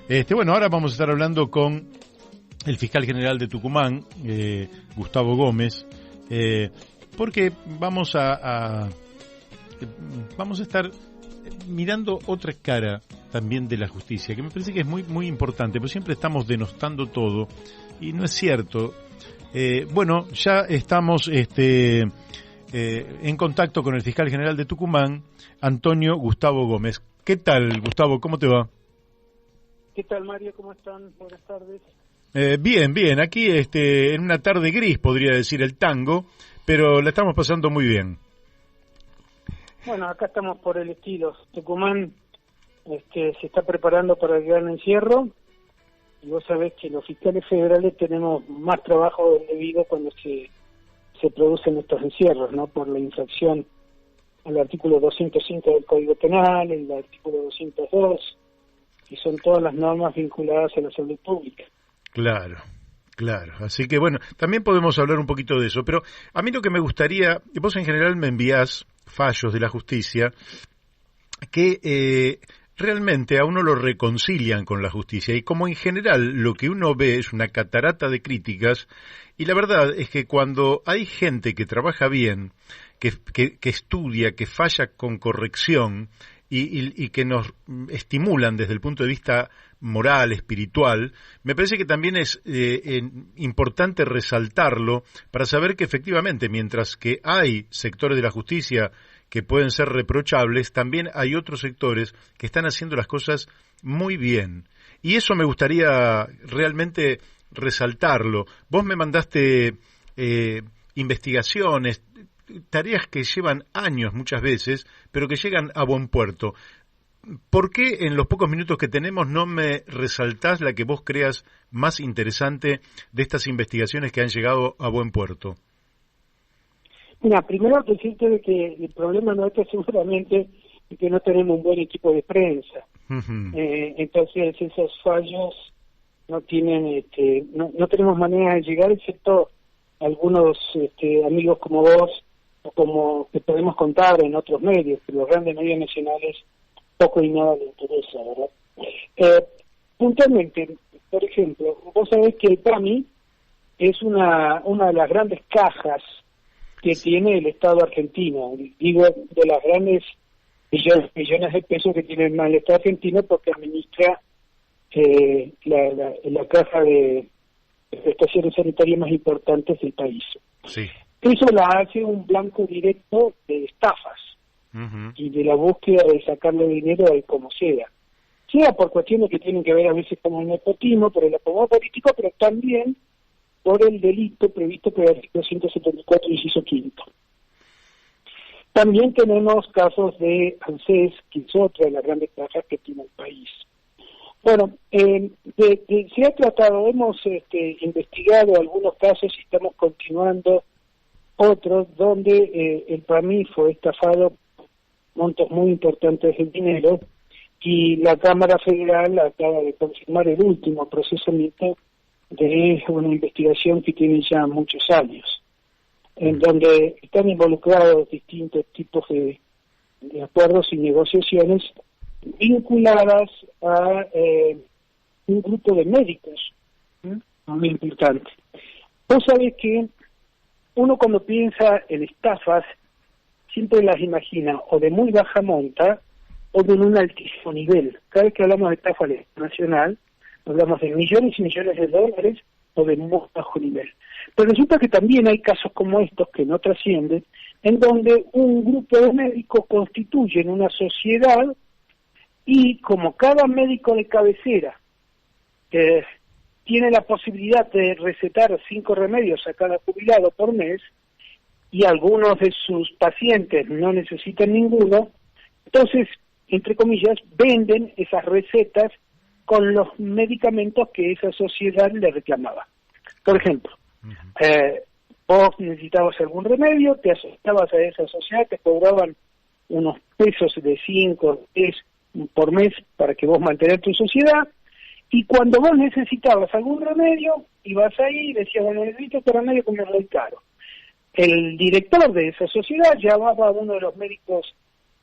Bueno, ahora vamos a estar hablando con el fiscal general de Tucumán, Gustavo Gómez, porque vamos a estar mirando otra cara también de la justicia, que me parece que es muy muy importante, porque siempre estamos denostando todo y no es cierto. Ya estamos en contacto con el fiscal general de Tucumán, Antonio Gustavo Gómez. ¿Qué tal, Gustavo? ¿Cómo te va? ¿Qué tal, Mario? ¿Cómo están? Buenas tardes. Bien. Aquí en una tarde gris, podría decir el tango, pero la estamos pasando muy bien. Bueno, acá estamos por el estilo. Tucumán se está preparando para el gran encierro y vos sabés que los fiscales federales tenemos más trabajo del debido cuando se producen estos encierros, ¿no? Por la infracción al artículo 205 del Código Penal, el artículo 202, y son todas las normas vinculadas a la salud pública. Claro. Así que bueno, también podemos hablar un poquito de eso, pero a mí lo que me gustaría, vos en general me enviás fallos de la justicia que realmente a uno lo reconcilian con la justicia, y como en general lo que uno ve es una catarata de críticas, y la verdad es que cuando hay gente que trabaja bien, que estudia, que falla con corrección, y que nos estimulan desde el punto de vista moral, espiritual, me parece que también es importante resaltarlo para saber que efectivamente, mientras que hay sectores de la justicia que pueden ser reprochables, también hay otros sectores que están haciendo las cosas muy bien. Y eso me gustaría realmente resaltarlo. Vos me mandaste investigaciones, tareas que llevan años muchas veces, pero que llegan a buen puerto. ¿Por qué en los pocos minutos que tenemos no me resaltás la que vos creas más interesante de estas investigaciones que han llegado a buen puerto? Mira, primero decirte de que el problema nuestro seguramente es que no tenemos un buen equipo de prensa. Uh-huh. Entonces esos fallos no tienen, no tenemos manera de llegar, excepto algunos amigos como vos, o como que podemos contar en otros medios, que los grandes medios nacionales poco y nada les interesa, ¿verdad? Puntualmente, por ejemplo, vos sabés que el PAMI es una de las grandes cajas que tiene el Estado argentino, digo, de las grandes millones de pesos que tiene el Estado argentino, porque administra la caja de prestaciones sanitarias más importantes del país. Sí. Eso la hace un blanco directo de estafas. Uh-huh. Y de la búsqueda de sacarle dinero de como sea por cuestiones que tienen que ver a veces con el nepotismo, por el acomodo político, pero también por el delito previsto por el artículo 174, inciso quinto. También tenemos casos de ANSES, que es otra de las grandes cajas que tiene el país. Bueno, se ha tratado, hemos investigado algunos casos y estamos continuando otros donde el PAMI fue estafado montos muy importantes de dinero, y la Cámara Federal acaba de confirmar el último procesamiento de una investigación que tiene ya muchos años, en donde están involucrados distintos tipos de acuerdos y negociaciones vinculadas a un grupo de médicos muy importante. Vos sabés que uno cuando piensa en estafas siempre las imagina o de muy baja monta o de un altísimo nivel. Cada vez que hablamos de estafa nacional, hablamos de millones y millones de dólares o de muy bajo nivel. Pero resulta que también hay casos como estos que no trascienden, en donde un grupo de médicos constituyen una sociedad y como cada médico de cabecera tiene la posibilidad de recetar 5 remedios a cada jubilado por mes, y algunos de sus pacientes no necesitan ninguno, entonces, entre comillas, venden esas recetas con los medicamentos que esa sociedad le reclamaba. Por ejemplo, vos necesitabas algún remedio, te asociabas a esa sociedad, te cobraban unos pesos de 5, 10 por mes para que vos mantengas tu sociedad, y cuando vos necesitabas algún remedio, ibas ahí y decías, bueno, necesito este remedio que me es muy caro. El director de esa sociedad llamaba a uno de los médicos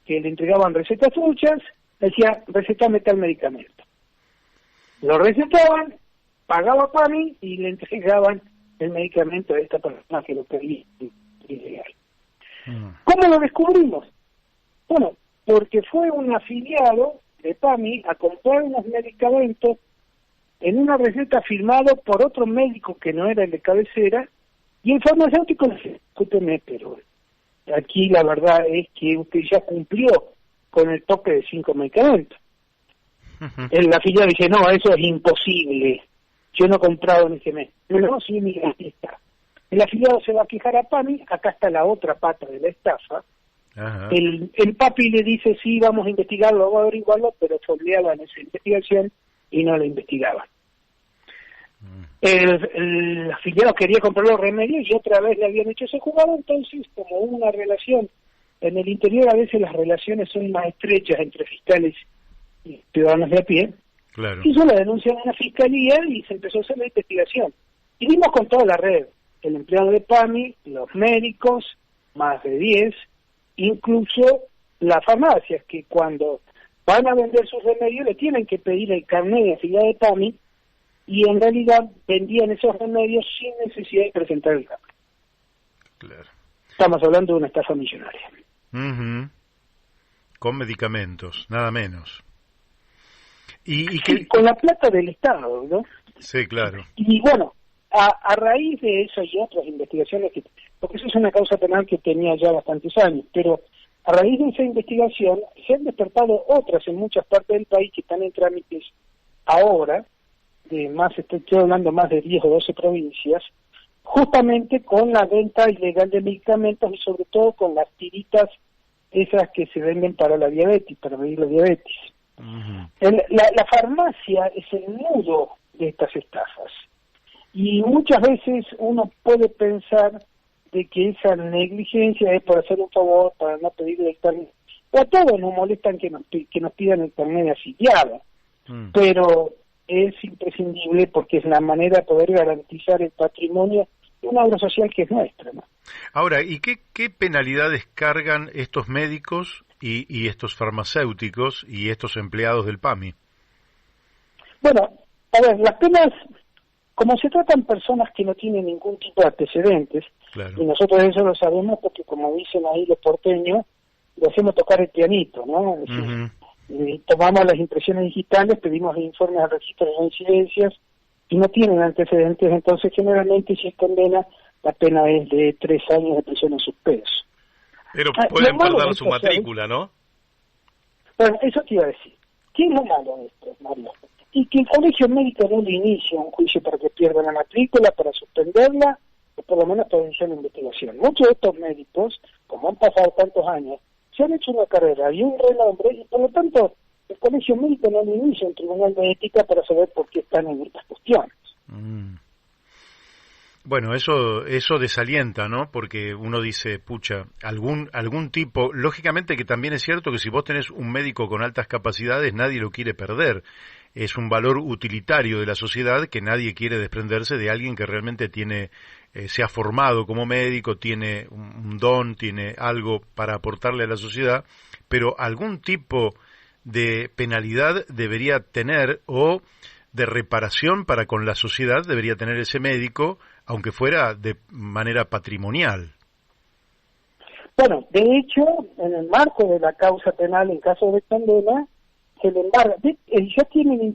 que le entregaban recetas truchas, decía, recetame tal medicamento. Lo recetaban, pagaba PAMI y le entregaban el medicamento a esta persona que lo pedía ilegal. ¿Cómo lo descubrimos? Bueno, porque fue un afiliado de PAMI a comprar unos medicamentos en una receta firmado por otro médico que no era el de cabecera, y el farmacéutico le dice, escúcheme, pero aquí la verdad es que usted ya cumplió con el tope de 5 medicamentos. El afiliado dice, no, eso es imposible, yo no he comprado en ese mes. No, sí, mira, aquí está. El afiliado se va a quejar a PAMI, acá está la otra pata de la estafa. El papi le dice, sí, vamos a investigarlo, vamos a averiguarlo, pero foldeaban esa investigación y no la investigaban. El afiliado quería comprar los remedios y otra vez le habían hecho ese jugado, entonces como una relación, en el interior a veces las relaciones son más estrechas entre fiscales y ciudadanos de a pie, claro. Hizo la denuncia en una fiscalía y se empezó a hacer la investigación. Y vimos con toda la red, el empleado de PAMI, los médicos, más de 10, incluso las farmacias, que cuando van a vender sus remedios le tienen que pedir el carnet de afiliado de PAMI, y en realidad vendían esos remedios sin necesidad de presentar el carnet. Claro. Estamos hablando de una estafa millonaria. Con medicamentos, nada menos. Sí, con la plata del Estado, ¿no? Sí, claro. Y bueno, a raíz de eso y otras investigaciones, porque eso es una causa penal que tenía ya bastantes años, pero a raíz de esa investigación se han despertado otras en muchas partes del país que están en trámites ahora, estoy hablando más de 10 o 12 provincias, justamente con la venta ilegal de medicamentos y sobre todo con las tiritas esas que se venden para la diabetes, para medir la diabetes. La farmacia es el nudo de estas estafas y muchas veces uno puede pensar de que esa negligencia es por hacer un favor, para no pedirle el carnet. O a todos nos molestan que nos pidan el carnet de afiliado, pero es imprescindible porque es la manera de poder garantizar el patrimonio de una obra social que es nuestra, ¿no? Ahora, ¿y qué penalidades cargan estos médicos y estos farmacéuticos y estos empleados del PAMI? Bueno, a ver, las penas, como se tratan personas que no tienen ningún tipo de antecedentes, claro. Y nosotros eso lo sabemos porque, como dicen ahí los porteños, le hacemos tocar el pianito, ¿no? Es decir, tomamos las impresiones digitales, pedimos informes al registro de incidencias y no tienen antecedentes, entonces generalmente si es condena, la pena es de 3 años de prisión en suspenso. Pero pueden perder su matrícula, ¿no? Bueno, eso te iba a decir. ¿Qué es lo malo de esto, Mario? Y que el colegio médico no le inicie un juicio para que pierda la matrícula, para suspenderla, o por lo menos para iniciar la investigación. Muchos de estos médicos, como han pasado tantos años, se han hecho una carrera y un renombre, y por lo tanto el colegio médico no le inicia un tribunal de ética para saber por qué están en estas cuestiones. Bueno, eso desalienta, ¿no? Porque uno dice, pucha, algún tipo, lógicamente que también es cierto que si vos tenés un médico con altas capacidades, nadie lo quiere perder. Es un valor utilitario de la sociedad que nadie quiere desprenderse de alguien que realmente se ha formado como médico, tiene un don, tiene algo para aportarle a la sociedad, pero algún tipo de penalidad debería tener o de reparación para con la sociedad debería tener ese médico, aunque fuera de manera patrimonial. Bueno, de hecho, en el marco de la causa penal en caso de condena, se le embarga, ya tienen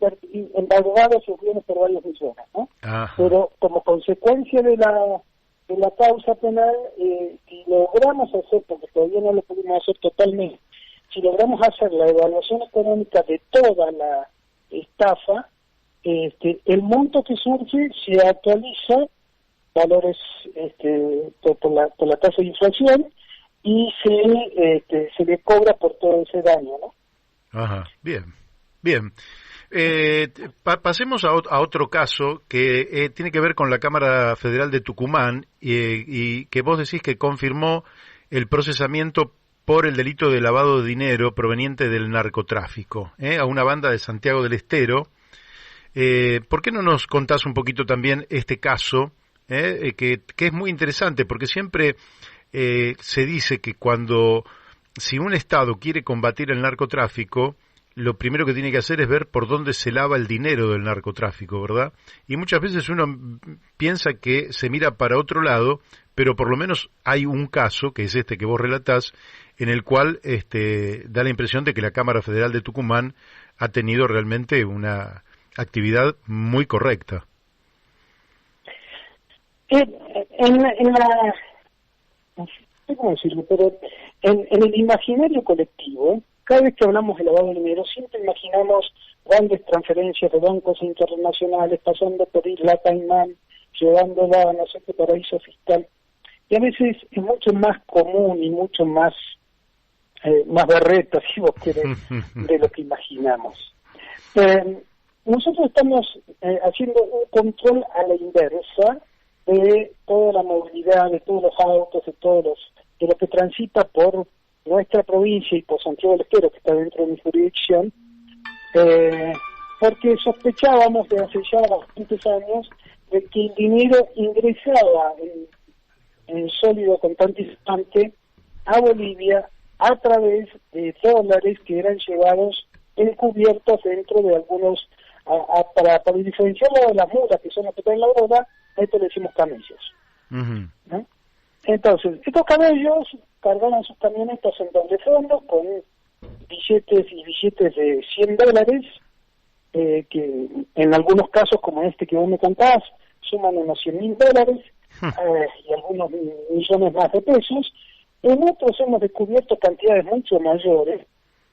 embargados sus bienes por varios millones, ¿no? Ajá. Pero como consecuencia de la causa penal, si logramos hacer, porque todavía no lo pudimos hacer totalmente, si logramos hacer la evaluación económica de toda la estafa, el monto que surge se actualiza valores por la tasa de inflación y se le cobra por todo ese daño, ¿no? Ajá, bien. Pasemos a otro caso que tiene que ver con la Cámara Federal de Tucumán y que vos decís que confirmó el procesamiento por el delito de lavado de dinero proveniente del narcotráfico a una banda de Santiago del Estero. ¿Por qué no nos contás un poquito también este caso, que es muy interesante? Porque siempre se dice que si un Estado quiere combatir el narcotráfico, lo primero que tiene que hacer es ver por dónde se lava el dinero del narcotráfico, ¿verdad? Y muchas veces uno piensa que se mira para otro lado, pero por lo menos hay un caso, que es este que vos relatás, en el cual da la impresión de que la Cámara Federal de Tucumán ha tenido realmente una actividad muy correcta. En la, no sé cómo decirlo, pero en el imaginario colectivo, cada vez que hablamos de lavado de dinero, siempre imaginamos grandes transferencias de bancos internacionales, pasando por Isla Caimán, llevándola a no sé qué paraíso fiscal. Y a veces es mucho más común y mucho más berreta, si vos querés, de lo que imaginamos. Nosotros estamos haciendo un control a la inversa de toda la movilidad, de todos los autos, de lo que transita por nuestra provincia y por Santiago del Estero, que está dentro de mi jurisdicción, porque sospechábamos de hace ya bastantes años de que el dinero ingresaba en sólido contante a Bolivia a través de dólares que eran llevados encubiertos dentro de algunos, para diferenciarlo de las mulas, que son las que traen la droga, a esto le decimos camellos. Uh-huh. ¿No? Entonces, estos camellos cargaban sus camionetas en doble fondo con billetes de $100, que en algunos casos, como este que vos me contás, suman unos $100.000 y algunos millones más de pesos. En otros hemos descubierto cantidades mucho mayores,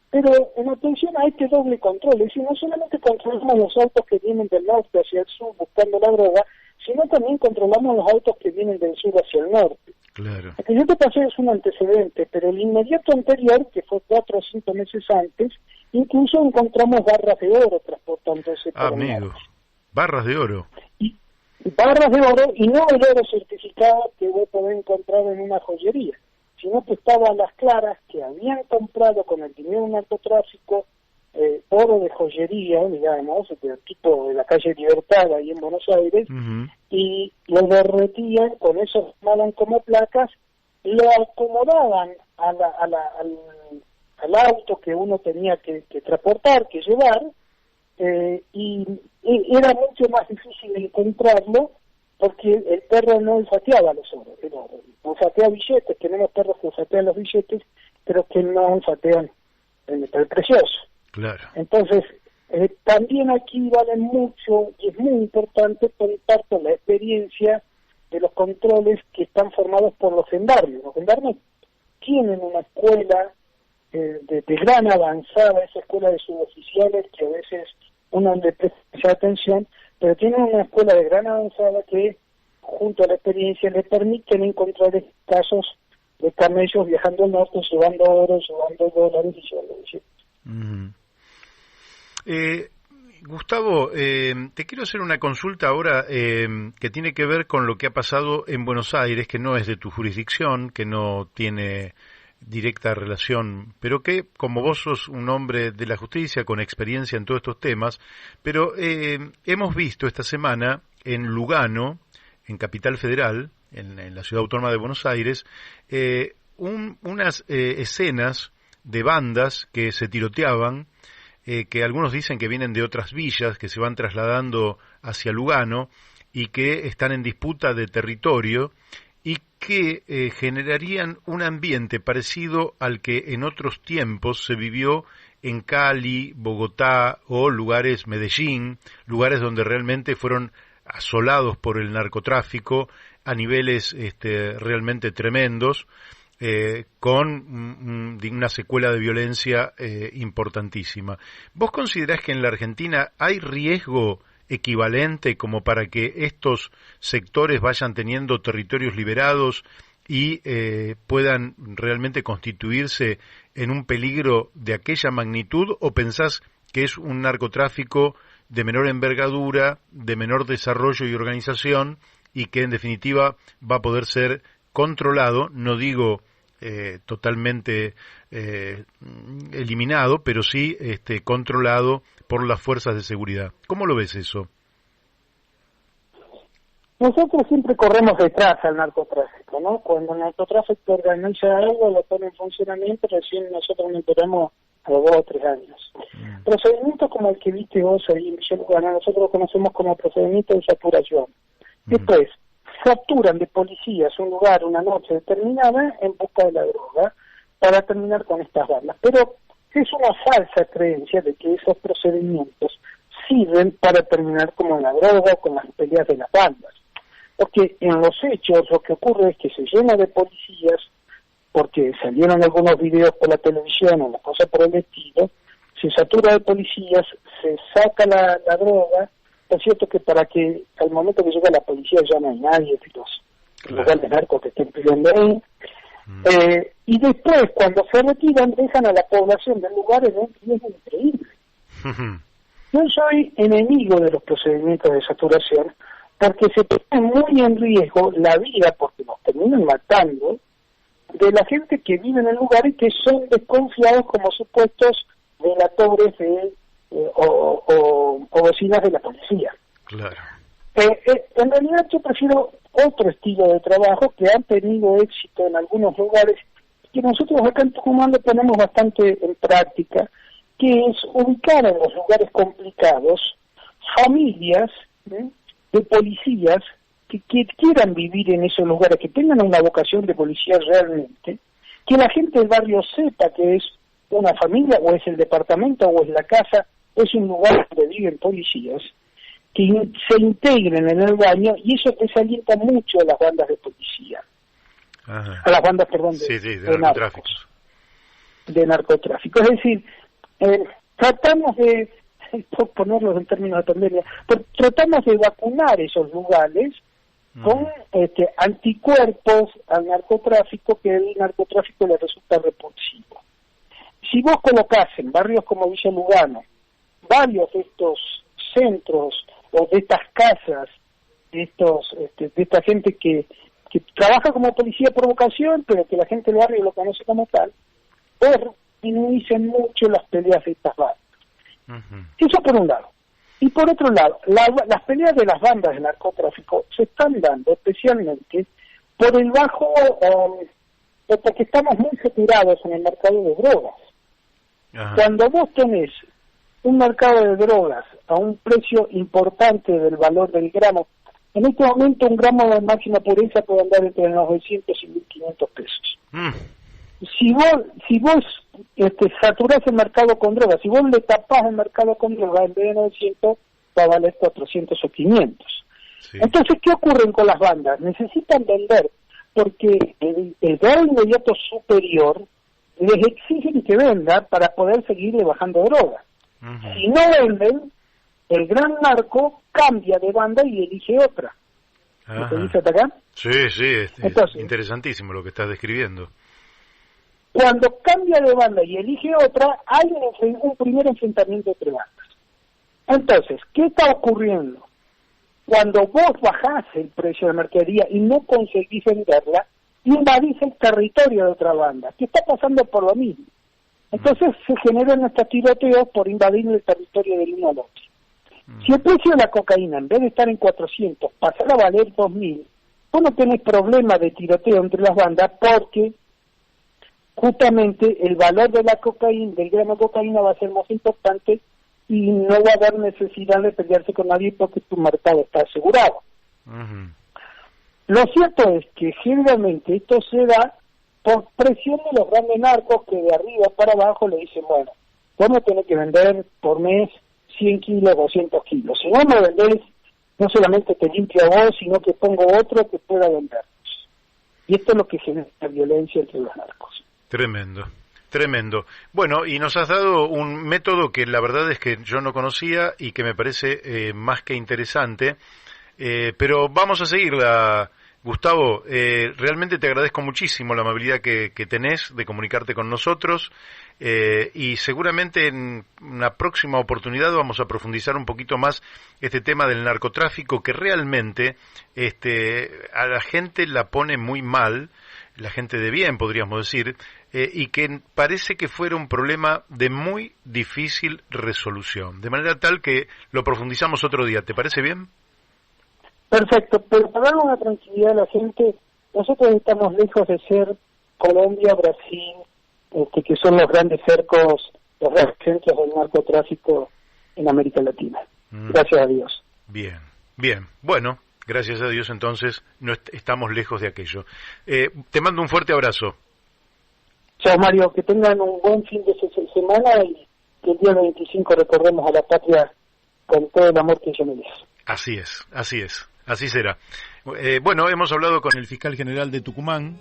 pero en atención a este doble control, es decir, no solamente controlamos los autos que vienen del norte hacia el sur buscando la droga, sino también controlamos los autos que vienen del sur hacia el norte. Claro. Lo que yo te pasé es un antecedente, pero el inmediato anterior, que fue 4 o 5 meses antes, incluso encontramos barras de oro transportándose por el norte. Barras de oro. Y barras de oro, y no el oro certificado que vos podés encontrar en una joyería, sino que estaban las claras que habían comprado con el dinero del narcotráfico oro de joyería, digamos, del tipo de la calle Libertad, ahí en Buenos Aires, uh-huh. Y lo derretían, con eso tomaban como placas, lo acomodaban al auto que uno tenía que transportar, que llevar, y era mucho más difícil encontrarlo, porque el perro no olfateaba los oros, olfatea billetes, tenemos perros que olfatean los billetes, pero que no olfatean el metal precioso. Claro. Entonces, también aquí vale mucho, y es muy importante, por parte de la experiencia de los controles que están formados por los gendarmes. Los gendarmes tienen una escuela de gran avanzada, esa escuela de suboficiales que a veces uno le presta atención, pero tienen una escuela de gran avanzada que, junto a la experiencia, le permiten encontrar casos de camellos viajando al norte, llevando oro, llevando dólares y llevando billetes. Mm. Gustavo, te quiero hacer una consulta ahora que tiene que ver con lo que ha pasado en Buenos Aires, que no es de tu jurisdicción, que no tiene directa relación, pero que, como vos sos un hombre de la justicia con experiencia en todos estos temas, pero hemos visto esta semana en Lugano, en Capital Federal, en la Ciudad Autónoma de Buenos Aires, unas escenas de bandas que se tiroteaban, que algunos dicen que vienen de otras villas, que se van trasladando hacia Lugano y que están en disputa de territorio y que generarían un ambiente parecido al que en otros tiempos se vivió en Cali, Bogotá o lugares, Medellín, lugares donde realmente fueron asolados por el narcotráfico a niveles realmente tremendos, con una secuela de violencia importantísima. ¿Vos considerás que en la Argentina hay riesgo equivalente como para que estos sectores vayan teniendo territorios liberados y puedan realmente constituirse en un peligro de aquella magnitud, o pensás que es un narcotráfico de menor envergadura, de menor desarrollo y organización, y que en definitiva va a poder ser controlado, no digo totalmente eliminado, pero sí controlado por las fuerzas de seguridad? ¿Cómo lo ves eso? Nosotros siempre corremos detrás al narcotráfico, ¿no? Cuando el narcotráfico organiza algo, lo pone en funcionamiento, recién nosotros nos enteramos a los 2 o 3 años. Procedimientos como el que viste vos ahí en Villa Lugano, nosotros lo conocemos como procedimiento de saturación. Después, capturan de policías un lugar una noche determinada en busca de la droga para terminar con estas bandas. Pero es una falsa creencia de que esos procedimientos sirven para terminar como la droga o con las peleas de las bandas. Porque en los hechos lo que ocurre es que se llena de policías, porque salieron algunos videos por la televisión o una cosa por el estilo, se satura de policías, se saca la droga. Es cierto que para que al momento que llega la policía ya no hay nadie de los lugares narcos que estén pidiendo ahí. Y después, cuando se retiran, dejan a la población del lugar en un riesgo increíble. Yo soy enemigo de los procedimientos de saturación porque se pone muy en riesgo la vida, porque nos terminan matando, de la gente que vive en el lugar y que son desconfiados como supuestos delatores o vecinas de la policía. Claro. En realidad yo prefiero otro estilo de trabajo que han tenido éxito en algunos lugares, que nosotros acá en Tucumán lo ponemos bastante en práctica, que es ubicar en los lugares complicados familias de policías que quieran vivir en esos lugares, que tengan una vocación de policía realmente, que la gente del barrio sepa que es una familia, o es el departamento, o es la casa, es un lugar donde viven policías, que se integren en el baño, y eso desalienta mucho a las bandas de policía. Ajá. A las bandas, perdón, de narcotráfico. De narcotráfico. Es decir, tratamos de, por ponerlo en términos de pandemia, tratamos de vacunar esos lugares con anticuerpos al narcotráfico, que el narcotráfico le resulta repulsivo. Si vos colocás en barrios como Villa Lugano varios de estos centros o de estas casas, de esta gente que trabaja como policía por vocación, pero que la gente del barrio lo conoce como tal, pues disminuyen mucho las peleas de estas bandas. Eso por un lado. Y por otro lado, las peleas de las bandas de narcotráfico se están dando especialmente por el bajo, porque estamos muy saturados en el mercado de drogas. Ajá. Cuando vos tenés un mercado de drogas a un precio importante del valor del gramo, en este momento un gramo de máxima pureza puede andar entre los 900 y 1.500 pesos. Si vos saturás el mercado con drogas, si vos le tapás el mercado con drogas, en vez de 900 va a valer 400 o 500. Sí. Entonces, ¿qué ocurre con las bandas? Necesitan vender, porque el grado inmediato superior les exigen que venda para poder seguirle bajando drogas. Si no venden, el gran narco cambia de banda y elige otra. ¿Me te dice hasta acá? Sí, entonces, es interesantísimo lo que estás describiendo. Cuando cambia de banda y elige otra, hay un primer enfrentamiento entre bandas. Entonces, ¿qué está ocurriendo? Cuando vos bajás el precio de mercadería y no conseguís venderla, invadís el territorio de otra banda, que está pasando por lo mismo. Entonces se generan estos tiroteos por invadir el territorio del uno al otro. Si el precio de la cocaína, en vez de estar en 400, pasara a valer 2.000, vos no tenés problema de tiroteo entre las bandas, porque justamente el valor de la cocaína, del gramo de cocaína, va a ser más importante y no va a haber necesidad de pelearse con nadie porque tu mercado está asegurado. Lo cierto es que generalmente esto se da por presión de los grandes narcos, que de arriba para abajo le dicen, bueno, vos me tenés que vender por mes 100 kilos, 200 kilos. Si no me vendés, no solamente te limpio a vos, sino que pongo otro que pueda vendernos. Y esto es lo que genera violencia entre los narcos. Tremendo. Bueno, y nos has dado un método que la verdad es que yo no conocía y que me parece más que interesante, pero vamos a seguirla. Gustavo, realmente te agradezco muchísimo la amabilidad que tenés de comunicarte con nosotros, y seguramente en una próxima oportunidad vamos a profundizar un poquito más este tema del narcotráfico, que realmente a la gente la pone muy mal, la gente de bien podríamos decir, y que parece que fuera un problema de muy difícil resolución, de manera tal que lo profundizamos otro día. ¿Te parece bien? Perfecto, pero para dar una tranquilidad a la gente, nosotros estamos lejos de ser Colombia, Brasil, que son los grandes cercos los centros del narcotráfico en América Latina. Gracias a Dios. Bien, bien. Bueno, gracias a Dios entonces no estamos lejos de aquello. Te mando un fuerte abrazo. Chao, Mario, que tengan un buen fin de semana y que el día 25 recordemos a la patria con todo el amor que ella merece. Así es, así será. Bueno, hemos hablado con el fiscal general de Tucumán,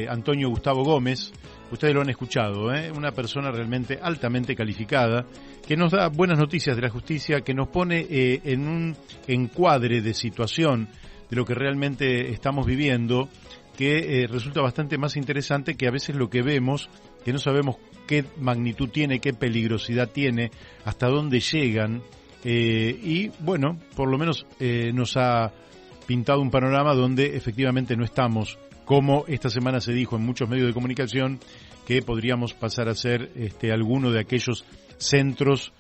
Antonio Gustavo Gómez. Ustedes lo han escuchado, una persona realmente altamente calificada, que nos da buenas noticias de la justicia, que nos pone en un encuadre de situación de lo que realmente estamos viviendo, que resulta bastante más interesante que a veces lo que vemos, que no sabemos qué magnitud tiene, qué peligrosidad tiene, hasta dónde llegan, y bueno, por lo menos nos ha pintado un panorama donde efectivamente no estamos, como esta semana se dijo en muchos medios de comunicación, que podríamos pasar a ser alguno de aquellos centros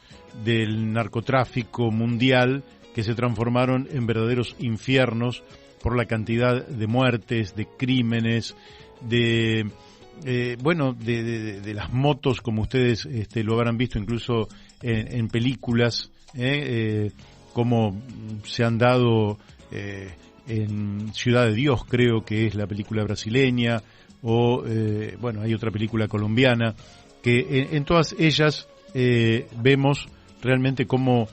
del narcotráfico mundial que se transformaron en verdaderos infiernos por la cantidad de muertes, de crímenes, de las motos, como ustedes lo habrán visto incluso en películas, como se han dado en Ciudad de Dios, creo que es la película brasileña, o hay otra película colombiana, que en todas ellas vemos realmente cómo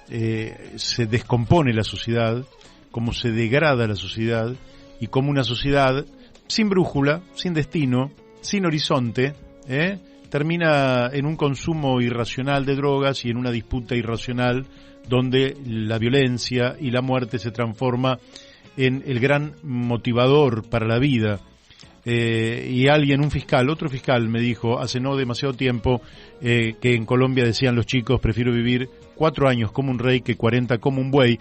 se descompone la sociedad, cómo se degrada la sociedad, y cómo una sociedad sin brújula, sin destino, sin horizonte, termina en un consumo irracional de drogas y en una disputa irracional donde la violencia y la muerte se transforma en el gran motivador para la vida. Y otro fiscal me dijo hace no demasiado tiempo que en Colombia decían los chicos: prefiero vivir 4 años como un rey que 40 como un buey,